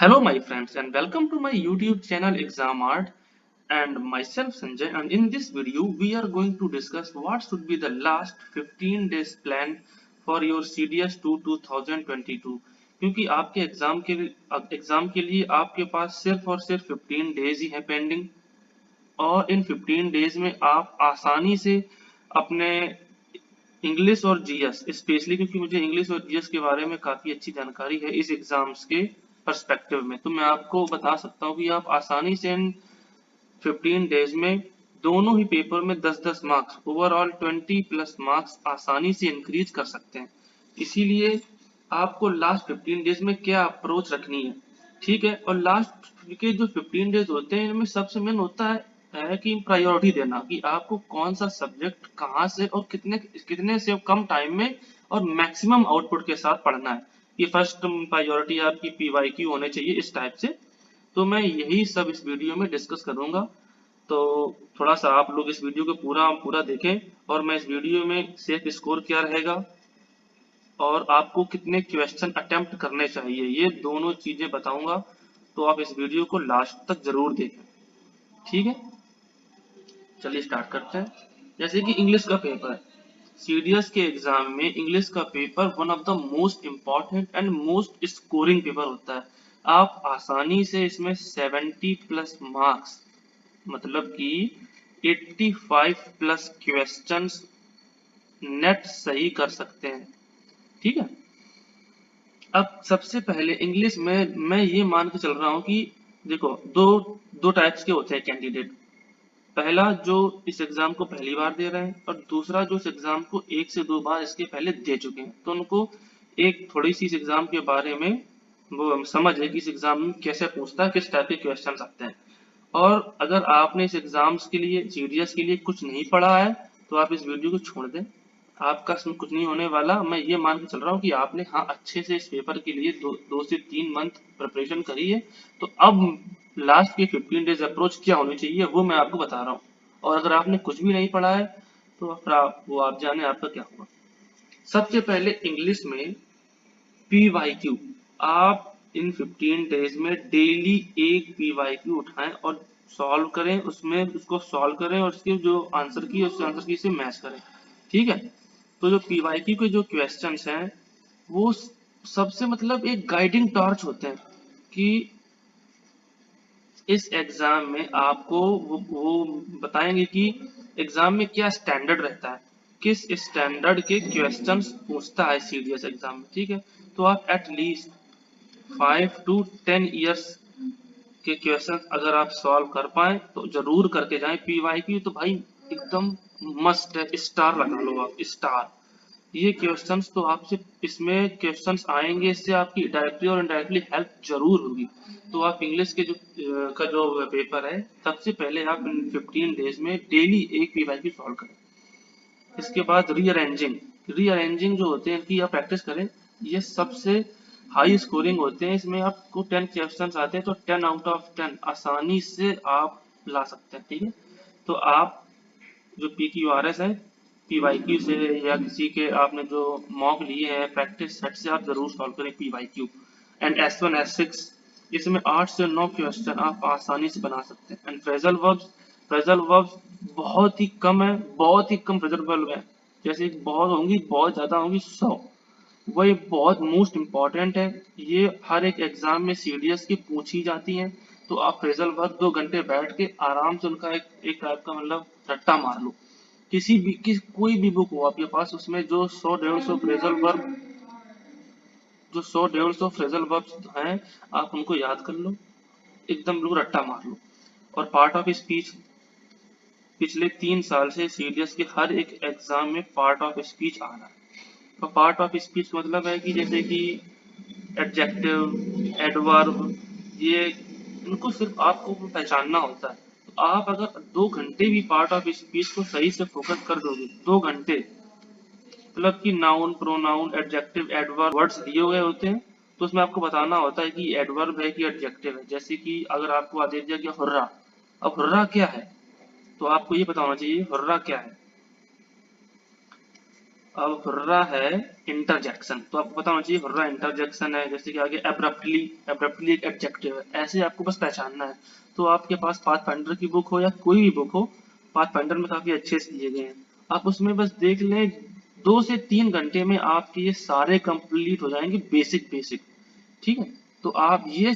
Hello my friends and welcome to my YouTube channel Exam Art and myself Sanjay, and in this video we are going to discuss what should be the last 15 days plan for your CDS 2 2022 क्योंकि आपके exam के लिए आपके पास सिर्फ और सिर्फ 15 days ही है pending. और इन 15 डेज में आप आसानी से अपने इंग्लिश और जीएस स्पेशली, क्योंकि मुझे इंग्लिश और जीएस के बारे में काफी अच्छी जानकारी है इस एग्जाम्स के पर्सपेक्टिव में, तो मैं आपको बता सकता हूँ कि आप आसानी से इन 15 डेज में दोनों ही पेपर में 10-10 मार्क्स, ओवरऑल 20 प्लस मार्क्स आसानी से इंक्रीज कर सकते हैं। इसीलिए आपको लास्ट 15 डेज में क्या अप्रोच रखनी है, ठीक है। और लास्ट के जो 15 डेज होते हैं इनमें सबसे मेन होता है कि प्रायोरिटी देना कि आपको कौन सा सब्जेक्ट कहाँ से और कितने कितने से कम टाइम में और मैक्सिमम आउटपुट के साथ पढ़ना है। ये फर्स्ट प्रायोरिटी आपकी पीवाईक्यू होने चाहिए इस टाइप से। तो मैं यही सब इस वीडियो में डिस्कस करूंगा, तो थोड़ा सा आप लोग इस वीडियो को पूरा देखें। और मैं इस वीडियो में सेफ स्कोर क्या रहेगा और आपको कितने क्वेश्चन अटेम्प्ट करने चाहिए, ये दोनों चीजें बताऊंगा, तो आप इस वीडियो को लास्ट तक जरूर देखें, ठीक है। चलिए स्टार्ट करते हैं। जैसे कि इंग्लिश का पेपर, सीडीएस के एग्जाम में इंग्लिश का paper one of the most important and most scoring paper होता है। आप आसानी से इसमें 70 प्लस मार्क्स, मतलब कि 85 प्लस क्वेश्चंस नेट सही कर सकते हैं, ठीक है। अब सबसे पहले इंग्लिश में मैं ये मान के चल रहा हूँ कि देखो दो दो टाइप्स के होते हैं कैंडिडेट। पहला जो इस एग्जाम को पहली बार दे रहे हैं और दूसरा जो इस एग्जाम को 1 से 2 बार इसके पहले दे चुके हैं, तो उनको एक थोड़ी सी इस एग्जाम के बारे में वो समझ है कि इस एग्जाम में कैसे पूछता है, किस टाइप के क्वेश्चन आते हैं। और अगर आपने इस एग्जाम्स के लिए सीडीएस के लिए कुछ नहीं पढ़ा है तो आप इस वीडियो को छोड़ दें, आपका इसमें कुछ नहीं होने वाला। मैं ये मान के चल रहा हूँ कि आपने हाँ अच्छे से इस पेपर के लिए 2 से 3 मंथ प्रिपरेशन करी है, तो अब लास्ट के 15 डेज अप्रोच क्या होनी चाहिए वो मैं आपको बता रहा हूँ। और अगर आपने कुछ भी नहीं पढ़ा है तो फिर आप जाने आपका क्या होगा। सबसे पहले इंग्लिश में पीवाईक्यू, आप इन 15 डेज में डेली एक पीवाईक्यू उठाएं और सॉल्व करें, उसमें उसको सॉल्व करें और उसके जो आंसर की उस आंसर की से मैच करें, ठीक है। तो जो पीवाईक्यू के जो क्वेश्चंस हैं वो सबसे मतलब एक गाइडिंग टॉर्च होते हैं कि इस एग्जाम में आपको वो बताएंगे कि एग्जाम में क्या स्टैंडर्ड रहता है, किस स्टैंडर्ड के क्वेश्चंस पूछता है सीडीएस एग्जाम में, ठीक है। तो आप एटलीस्ट 5 to 10 years के क्वेश्चन अगर आप सॉल्व कर पाए तो जरूर करके जाएं। पीवाईक्यू तो भाई एकदम मस्ट है, स्टार लगा लो आप, स्टार। ये क्वेश्चंस तो आपसे इसमें क्वेश्चंस आएंगे, इससे आपकी डायरेक्टली और इनडायरेक्टली हेल्प जरूर होगी। तो आप इंग्लिश के जो पेपर है सबसे पहले आप इन 15 डेज में डेली एक पीवाईक्यू सॉल्व करें। इसके बाद रीअरेंजिंग जो होते हैं इनकी आप प्रैक्टिस करें, ये सबसे हाई स्कोरिंग होते हैं। इसमें आपको 10 क्वेश्चंस आते हैं तो 10 आउट ऑफ 10 आसानी से आप ला सकते हैं, ठीक है। तो आप जो PQRS है पीवाईक्यू से या किसी के आपने जो मॉक लिए हैं प्रैक्टिस सेट से आप जरूर सॉल्व करें पीवाईक्यू। एंड S1 S6 इसमें 8 से 9 क्वेश्चन आप आसानी से बना सकते हैं। एंड फ्रेजल वर्ब्स बहुत ही कम है, बहुत ही कम फ्रेजल वर्ब है, जैसे बहुत होंगी बहुत ज्यादा होंगी 100, वो ये बहुत मोस्ट इम्पॉर्टेंट है। ये हर एक एग्जाम में सीडीएस की पूछी जाती हैं। तो आप फ्रेजल वर्ब 2 घंटे बैठ के आराम से उनका एक टाइप का मतलब रट्टा मार लो। कोई भी बुक हो आपके पास उसमें जो 100-150 फ्रेजल वर्ब, जो 100-150 फ्रेजल वर्ब्स हैं आप उनको याद कर लो, एकदम बिल्कुल रट्टा मार लो। और पार्ट ऑफ स्पीच, पिछले 3 साल से सीडीएस के हर एक एग्जाम में पार्ट ऑफ स्पीच आ रहा है। तो पार्ट ऑफ स्पीच का मतलब है कि जैसे कि एडजेक्टिव, एडवर्ब, ये इनको सिर्फ आपको पहचानना होता है। तो आप अगर 2 घंटे भी पार्ट ऑफ स्पीच को सही से फोकस कर दोगे, 2 घंटे, मतलब कि noun, pronoun, adjective, adverb words दिए हुए होते हैं, तो उसमें आपको बताना होता है कि एडवर्ब है कि एडजेक्टिव है। जैसे कि अगर आपको आदेश दिया गया हुर्रा, अब हुर्रा क्या है तो आपको ये बताना चाहिए हुर्रा क्या है। अब हुर्रा है इंटरजेक्शन, तो आपको पता होना चाहिए हुर्रा इंटरजेक्शन है। जैसे कि आगे एब्रप्टली, एब्रप्टली एक एडजेक्टिव है, ऐसे आपको बस पहचानना है। तो आपके पास पाथफाइंडर की बुक हो या कोई भी बुक हो, पाथफाइंडर में काफी अच्छे से दिए गए हैं, आप उसमें बस देख लें, 2 से 3 घंटे में आपके ये सारे कंप्लीट हो जाएंगे, बेसिक बेसिक। ठीक है, तो आप ये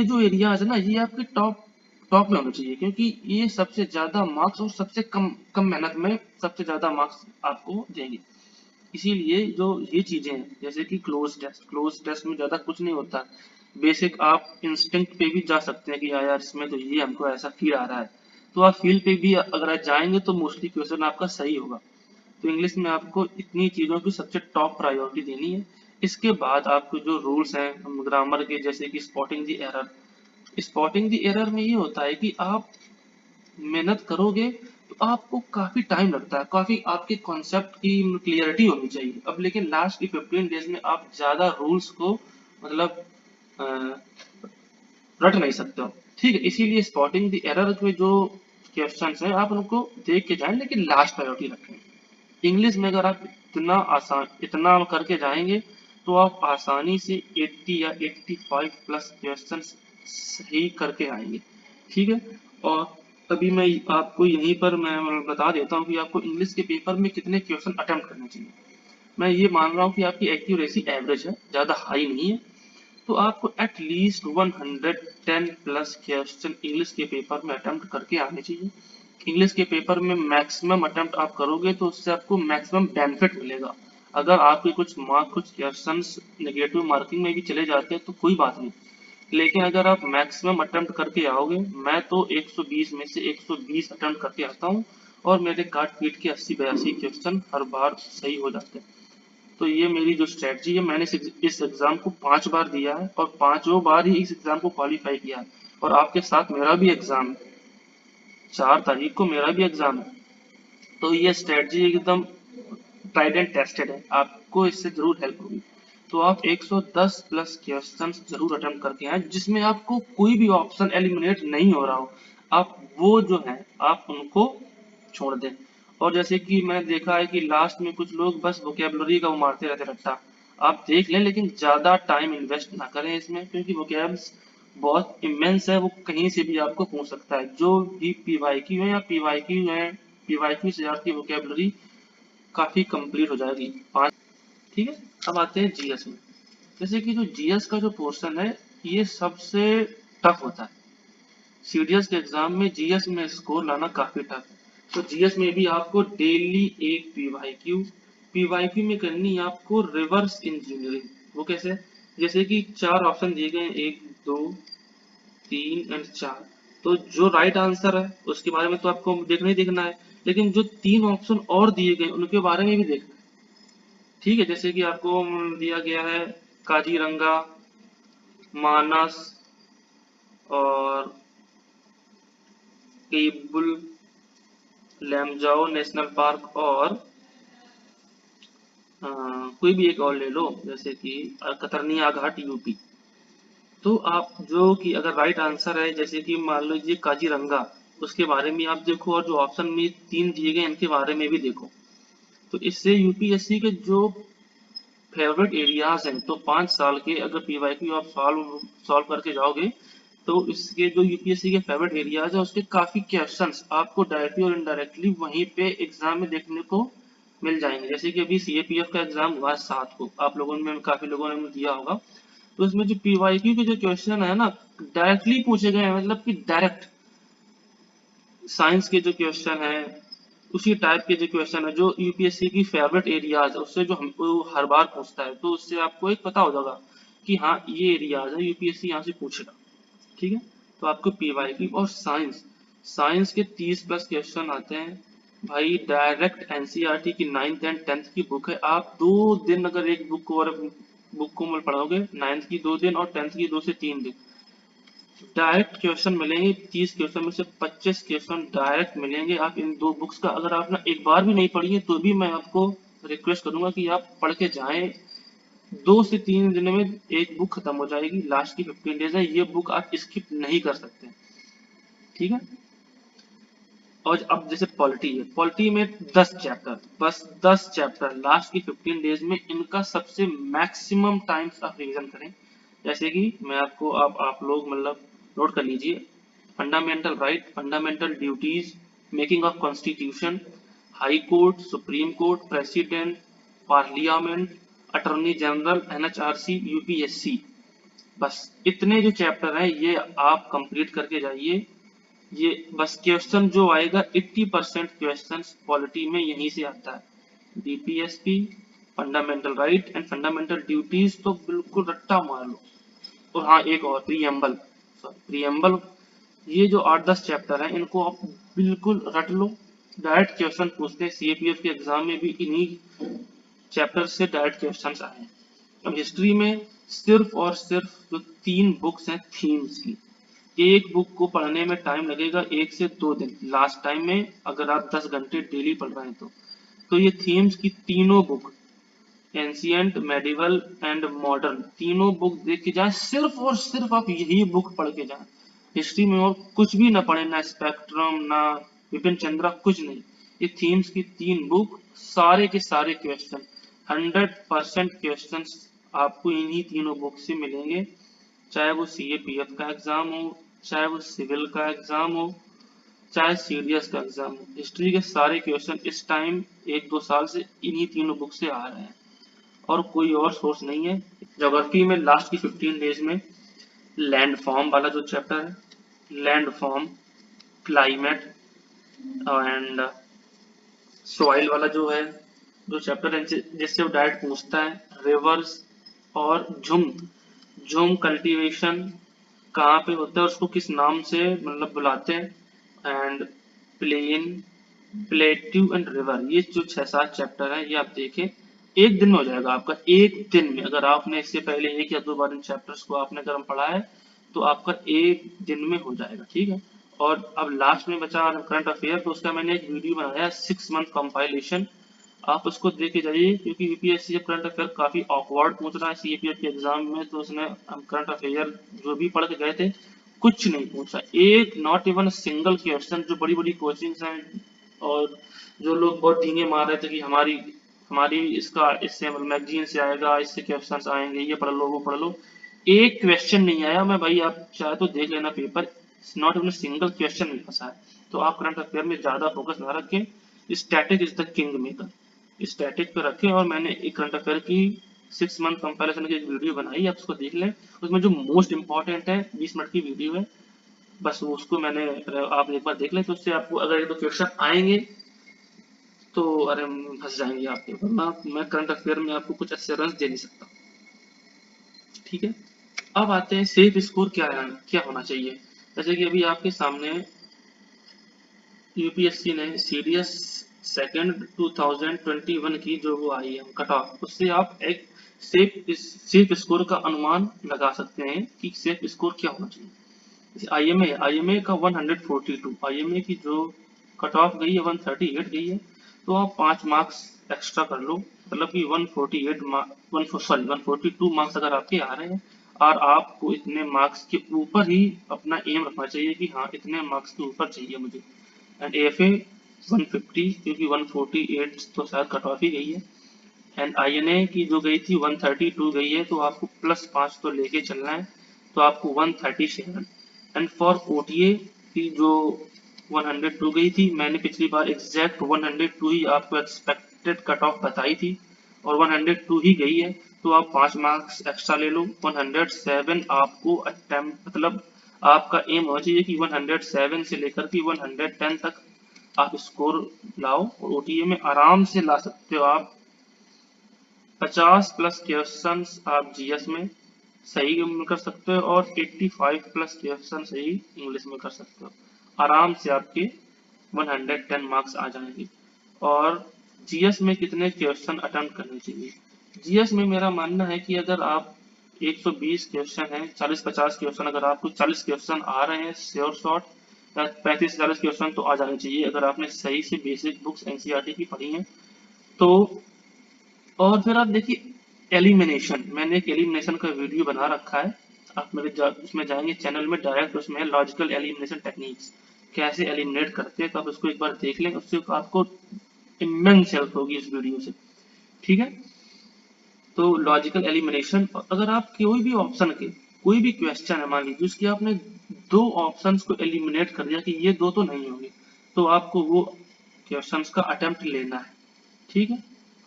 जो एरियाज है ना, ये आपके टॉप टॉप में होना चाहिए, क्योंकि ये सबसे ज्यादा मार्क्स और सबसे कम कम मेहनत में सबसे ज्यादा मार्क्स आपको देंगे। इसीलिए जो ये चीजें हैं, जैसे कि क्लोज टेस्ट में ज्यादा कुछ नहीं होता, बेसिक आप इंस्टिंक्ट पे भी जा सकते हैं कि यार इसमें तो ये हमको ऐसा फील आ रहा है, तो आप फील पे भी अगर आप जाएंगे तो मोस्टली क्वेश्चन आपका सही होगा। तो इंग्लिश में आपको इतनी चीजों की सबसे टॉप प्रायोरिटी देनी है। इसके बाद आपको जो रूल्स हैं ग्रामर के, जैसे कि spotting the error, spotting the error में ये होता है कि आप मेहनत करोगे तो आपको काफी टाइम लगता है, काफी आपके कॉन्सेप्ट की क्लियरिटी होनी चाहिए। अब लेकिन लास्ट की 15 डेज में आप ज्यादा रूल्स को मतलब अ, रट नहीं सकते हो। ठीक है, इसीलिए स्पॉटिंग द एरर के जो क्वेश्चन हैं आप उनको देख के जाएं, लेकिन लास्ट प्रायोरिटी रखें। इंग्लिश में अगर आप इतना करके जाएंगे तो आप आसानी से 80 या 85 प्लस क्वेश्चन सही करके आएंगे। ठीक है, और अभी मैं आपको यहीं पर मैं बता देता हूँ कि आपको इंग्लिश के पेपर में कितने क्वेश्चन अटेम्प्ट करने चाहिए। मैं ये मान रहा हूँ कि आपकी एक्यूरेसी एवरेज है, ज़्यादा हाई नहीं है, तो आपको एटलीस्ट 110 प्लस क्वेश्चन इंग्लिश के पेपर में अटेम्प्ट करके आने चाहिए। इंग्लिश के पेपर में मैक्सिमम अटेम्प्ट आप करोगे तो उससे आपको मैक्सिमम बेनिफिट मिलेगा। अगर आपके कुछ क्वेश्चंस नेगेटिव मार्किंग में भी चले जाते हैं तो कोई बात नहीं, लेकिन अगर आप मैक्सिमम अटेम्प्ट करके आओगे, मैं तो 120 में से 120 अटेम्प्ट करके आता हूँ और मेरे काट पीट के 80-82 क्वेश्चन हर बार सही हो जाते हैं। तो ये मेरी जो स्ट्रेटजी है, मैंने इस एग्जाम को 5 बार दिया है और 5ों बार ही इस एग्जाम को क्वालिफाई किया है। और आपके साथ मेरा भी एग्जाम है, 4 तारीख को मेरा भी एग्जाम है। तो ये स्ट्रेटजी एकदम ट्राइड एंड टेस्टेड है, आपको इससे जरूर हेल्प होगी। तो आप 110 प्लस क्वेश्चन जरूर अटेम्प्ट करके आए, जिसमें आपको कोई भी ऑप्शन एलिमिनेट नहीं हो रहा हो, आप वो जो है आप उनको छोड़ दें। और जैसे कि मैंने देखा है कि लास्ट में कुछ लोग बस वोकेबलरी का वो मारते रहते रट्टा, आप देख लें, लेकिन ज्यादा टाइम इन्वेस्ट ना करें इसमें, क्योंकि वोकेब्स बहुत इमेंस है, वो कहीं से भी आपको पूछ सकता है। जो भी पीवाईक्यू है या पीवाईक्यू है, पीवाईक्यू से आपकी वोकेबलरी काफी कंप्लीट हो जाएगी 5। ठीक है, अब आते हैं जीएस में। जैसे कि जो जीएस का जो पोर्शन है, ये सबसे टफ होता है। सीडीएस के एग्जाम में जीएस में स्कोर लाना काफी टफ है। तो जीएस में भी आपको डेली एक पीवाईक्यू में करनी है आपको रिवर्स इंजीनियरिंग। वो कैसे? जैसे कि 4 ऑप्शन दिए गए हैं, 1, 2, 3 एंड 4। तो जो राइट आंसर है उसके बारे में तो आपको देखना ही देखना है, लेकिन जो 3 ऑप्शन और दिए गए उनके बारे में भी देखना है। ठीक है, जैसे कि आपको दिया गया है काजीरंगा, मानस और केबुल लैमजाओ नेशनल पार्क, और कोई भी एक और ले लो, जैसे कि कतरनिया घाट यूपी। तो आप जो कि अगर राइट आंसर है, जैसे कि मान लीजिए काजीरंगा, उसके बारे में आप देखो, और जो ऑप्शन में 3 दिए गए इनके बारे में भी देखो। तो इससे यूपीएससी के जो फेवरेट एरियाज हैं, तो 5 साल के अगर पीवाईक्यू आप सॉल्व करके जाओगे, तो इसके जो यूपीएससी के फेवरेट एरियाज है उसके काफी क्वेश्चंस आपको डायरेक्टली और इनडायरेक्टली वहीं पे एग्जाम में देखने को मिल जाएंगे। जैसे कि अभी सीएपीएफ का एग्जाम हुआ 7 को, आप लोगों में काफी लोगों ने दिया होगा। तो इसमें जो पीवाईक्यू के जो क्वेश्चन है ना, डायरेक्टली पूछे गए हैं, मतलब कि डायरेक्ट साइंस के जो क्वेश्चन है उसी टाइप के जो क्वेश्चन है, जो यूपीएससी की फेवरेट एरियाज है उससे जो हमको हर बार पूछता है, तो उससे आपको एक पता हो जाएगा कि हाँ ये एरियाज है, यूपीएससी यहाँ से पूछेगा। ठीक है, तो आपको पीवाईक्यू और साइंस, साइंस के 30 प्लस क्वेश्चन आते हैं भाई, डायरेक्ट एनसीईआरटी की 9th एंड 10th की बुक है। आप 2 दिन अगर एक बुक को पढ़ोगे, 9th की 2 दिन और 10th की 2 से 3 दिन, डायरेक्ट क्वेश्चन मिलेंगे। 30 क्वेश्चन में से 25 क्वेश्चन डायरेक्ट मिलेंगे। आप इन 2 बुक्स का अगर आपने एक बार भी नहीं पढ़ी है तो भी मैं आपको रिक्वेस्ट करूंगा कि आप पढ़ के जाएं। 2 से 3 दिन में एक बुक खत्म हो जाएगी, लास्ट की 15 डेज है, ये बुक आप स्किप नहीं कर सकते। ठीक है, और अब जैसे पॉलिटी है, पॉलिटी में 10 चैप्टर, बस 10 चैप्टर लास्ट की 15 डेज में, इनका सबसे मैक्सिमम टाइम्स आप रिवीजन करें। जैसे कि मैं आपको, आप लोग मतलब नोट कर लीजिए, fundamental right, fundamental duties, making of constitution, high court, supreme court, president, parliament, attorney general, NHRC, UPSC, बस इतने जो चैप्टर हैं ये आप कंप्लीट करके जाइए। ये बस क्वेश्चन जो आएगा 80% क्वेश्चन पॉलिटी में यहीं से आता है। BPSP, fundamental right and fundamental duties तो बिल्कुल रट्टा मार लो। और हाँ, एक और प्रीएम्बल, सॉरी प्रीएम्बल, ये जो 8-10 चैप्टर हैं इनको आप बिल्कुल रट लो। डायरेक्ट क्वेश्चन पूछते हैं, सीएपीएफ के एग्जाम में भी इन्हीं चैप्टर से डायरेक्ट क्वेश्चन आए हैं। अब हिस्ट्री में सिर्फ और सिर्फ जो 3 बुक्स हैं थीम्स की, एक बुक को पढ़ने में टाइम लगेगा 1 से 2 दिन लास्ट टाइम में, अगर आप 10 घंटे डेली पढ़ रहे हैं तो ये थीम्स की तीनों book, ancient, medieval and modern, तीनों बुक देख के जाएं, सिर्फ और सिर्फ आप यही बुक पढ़ के जाएं। हिस्ट्री में और कुछ भी ना पढ़े, ना स्पेक्ट्रम, ना विपिन चंद्रा, कुछ नहीं। ये थीम्स की 3 बुक, सारे के सारे क्वेश्चन, 100% क्वेश्चन आपको इन्हीं तीनों बुक से मिलेंगे। चाहे वो सीएपीएफ का एग्जाम हो, चाहे वो सिविल का एग्जाम हो, चाहे सीडीएस का एग्जाम हो, हिस्ट्री के सारे क्वेश्चन इस टाइम 1-2 साल से इन्हीं तीनों बुक से आ रहे हैं और कोई और सोर्स नहीं है। ज्योग्राफी में लास्ट की 15 डेज में लैंड फॉर्म वाला जो चैप्टर है, land form, climate and soil वाला जो है, जो चैप्टर है जिससे वो डायरेक्ट पूछता है, रिवर्स और झुम, झुम कल्टीवेशन कहाँ पे होता है, उसको किस नाम से मतलब बुलाते हैं, and plain, plateau and river, ये जो 6-7 चैप्टर है ये आप देखें, एक दिन में हो जाएगा आपका, एक दिन में। अगर आपने इससे पहले 1 या 2 बार इन चैप्टर्स को आपने अगर पढ़ा है तो आपका एक दिन में हो जाएगा, ठीक है। और अब लास्ट में बचा करंट अफेयर, तो उसका मैंने एक वीडियो बनाया 6 मंथ कंपाइलेशन, आप उसको देख के जाइए, क्योंकि यूपीएससी जब करंट अफेयर काफी ऑकवर्ड पूछ रहा है सीएपीएफ के एग्जाम में, तो उसने करंट अफेयर जो भी पढ़ के गए थे कुछ नहीं पूछा, एक नॉट इवन सिंगल क्वेश्चन। जो बड़ी बड़ी कोचिंग्स हैं और जो लोग बहुत डींगे मार रहे थे कि हमारी हमारी इसका इससे मैगजीन से आएगा, इससे क्वेश्चंस आएंगे, ये पढ़ लो वो पढ़ लो, एक क्वेश्चन नहीं आया। मैं भाई, आप चाहे तो देख लेना paper, not even single question नहीं फंसा है। तो आप करंट अफेयर में ज्यादा फोकस ना रखें, static is the king maker, static पे रखें। और मैंने एक करंट अफेयर की 6 मंथ कंपैरिजन की एक वीडियो बनाई, आप उसको देख लें, उसमें जो मोस्ट इंपॉर्टेंट है 20 मिनट की वीडियो है, बस वो उसको मैंने, आप एक बार देख लें तो उससे आपको अगर 1-2 क्वेश्चन आएंगे तो अरे फंस जाएंगे आपके, वरना मैं करंट अफेयर में आपको कुछ एश्योरेंस दे नहीं सकता, ठीक है। अब आते हैं सेफ स्कोर क्या है, क्या होना चाहिए। जैसे कि अभी आपके सामने यूपीएससी ने सीडीएस सेकंड 2021 की जो वो आई है कट ऑफ, उससे आप एक सेफ स्कोर का अनुमान लगा सकते हैं कि सेफ स्कोर क्या होना चाहिए। जैसे आईएमए का 142, आईएमए की जो कट ऑफ गई है 138 गई है, तो आप 5 मार्क्स एक्स्ट्रा कर लो, मतलब कि 142 मार्क्स अगर आपके आ रहे हैं, और आपको इतने मार्क्स के ऊपर ही अपना एम रखना चाहिए कि हाँ इतने मार्क्स के ऊपर चाहिए मुझे। एंड एफ ए 150, क्योंकि 148 तो शायद कट ऑफ ही गई है, एंड आईएनए की जो गई थी 132 गई है, तो आपको +5 तो लेके चलना है, तो आपको 137। एंड फॉर ओटीए की जो 102 गई थी, मैंने पिछली बार एग्जैक्ट 102 ही आपको एक्सपेक्टेड कट ऑफ बताई थी और 102 ही गई है, तो आप 5 मार्क्स एक्स्ट्रा ले लो, 107 आपको अटेम्प्ट, मतलब आपका एम होना चाहिए कि 107 से लेकर के 110 तक आप स्कोर लाओ, और ओटीए में आराम से ला सकते हो आप। 50+ क्वेश्चंस आप जीएस में सही कर सकते हो और 85+ क्वेश्चन सही इंग्लिश में कर सकते हो, आराम से आपके 110 मार्क्स आ जाएंगे। और जीएस में कितने क्वेश्चन अटेम्प्ट करने चाहिए, जीएस में मेरा मानना है कि अगर आप 120 क्वेश्चन है, 40-50 क्वेश्चन, अगर आपको 40 क्वेश्चन आ रहे हैं श्योर शॉट, 35-40 क्वेश्चन तो आ जाने चाहिए अगर आपने सही से बेसिक बुक्स एनसीईआरटी की पढ़ी हैं तो। और फिर आप देखिए एलिमिनेशन, मैंने एक एलिमिनेशन का वीडियो बना रखा है, आप मेरे उसमें जाएंगे चैनल में, डायरेक्ट उसमें लॉजिकल एलिमिनेशन टेक्निक्स, कैसे एलिमिनेट करते हैं, तो आप इसको एक बार देख लें, उससे आपको इमेंस हेल्प होगी इस वीडियो से। ठीक है, तो लॉजिकल एलिमिनेशन, अगर आप कोई भी ऑप्शन के कोई भी क्वेश्चन है, मान लीजिए उसकी आपने दो ऑप्शंस को एलिमिनेट कर दिया कि ये दो तो नहीं होंगे, तो आपको वो क्वेश्चंस का अटेम्प्ट लेना है। ठीक है,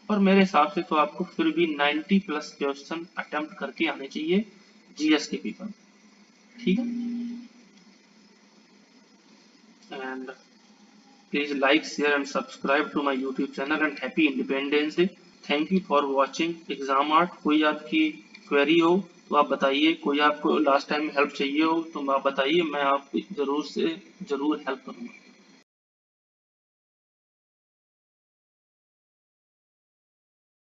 और मेरे हिसाब से तो आपको फिर भी 90 प्लस क्वेश्चन अटेम्प्ट करके आने चाहिए जीएस के पेपर। ठीक है, and please like share and subscribe to my YouTube channel and happy Independence Day. Thank you for watching exam art. कोई आपकी क्वेरी हो तो आप बताइए, कोई आपको लास्ट टाइम हेल्प चाहिए हो तो आप बताइए, मैं आपको जरूर से जरूर हेल्प करूंगा।